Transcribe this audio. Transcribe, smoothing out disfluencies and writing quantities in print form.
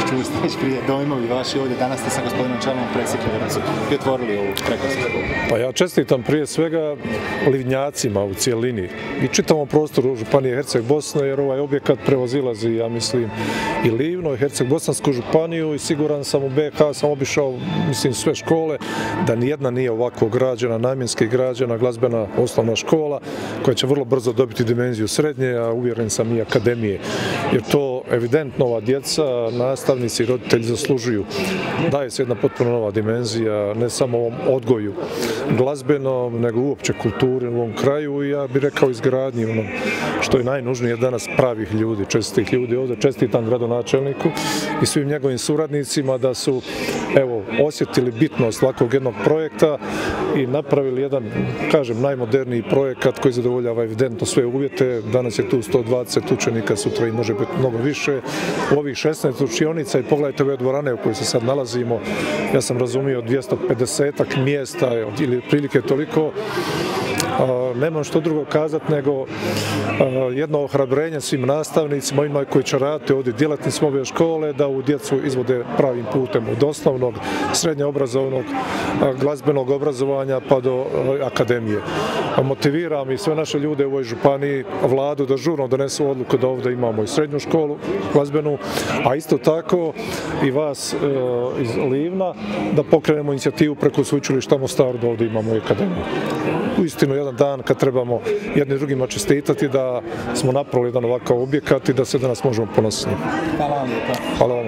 čuli ste već prije, dojmovi vaši ovdje, danas ste sa gospodinom Čalom presjekli da su i otvorili ovu prekosku. Pa ja čestitam prije svega Livnjacima u cijelini i čitavom prostoru Županije Herceg-Bosne, jer ovaj objekat prevazilazi, ja mislim, i Livno i Herceg-Bosansku županiju i siguran sam u BiH sam obišao, mislim, sve škole, da nijedna nije ovako građena, namjenski građena glazbena osnovna škola koja će vrlo brzo dobiti dimenziju srednje, a uvjeren sam i akademije. Jer to evidentno ova djeca, nastavnici i roditelji zaslužuju. Daje se jedna potpuno nova dimenzija, ne samo ovom odgoju glazbenom, nego uopće kulturi u ovom kraju i ja bih rekao izgradnji ono što je najnužnije danas pravih ljudi, čestitih ljudi ovdje. Čestitam gradonačelniku i svim njegovim suradnicima da su osjetili bitnost ovakvog jednog projekta i napravili jedan, kažem, najmoderniji projekat koji zadovoljava evidentno sve uvjete. Danas je tu 120 učenika, sutra i može biti mnogo više. U ovih 16 učionica i pogledajte ove dvorane u kojoj se sad nalazimo, ja sam razumio 250 mjesta ili prilike toliko. Nemam što drugo kazati nego jedno ohrabrenje svim nastavnicima, onima koji će raditi ovdje djelatnicima ove škole, da ovu djecu izvode pravim putem od osnovnog, srednjoobrazovnog, glazbenog obrazovanja pa do akademije. Motiviram i sve naše ljude u ovoj županiji, vladu da žurno donesu odluku da ovdje imamo i srednju školu glazbenu, a isto tako i vas iz Livna da pokrenemo inicijativu preko sveučilišta u Mostaru da ovdje imamo i akademiju. Uistinu jedan dan kad trebamo jedni drugima čestitati da smo napravili jedan ovakav objekat i da se danas možemo ponositi. Hvala vam lijepa. Hvala vam.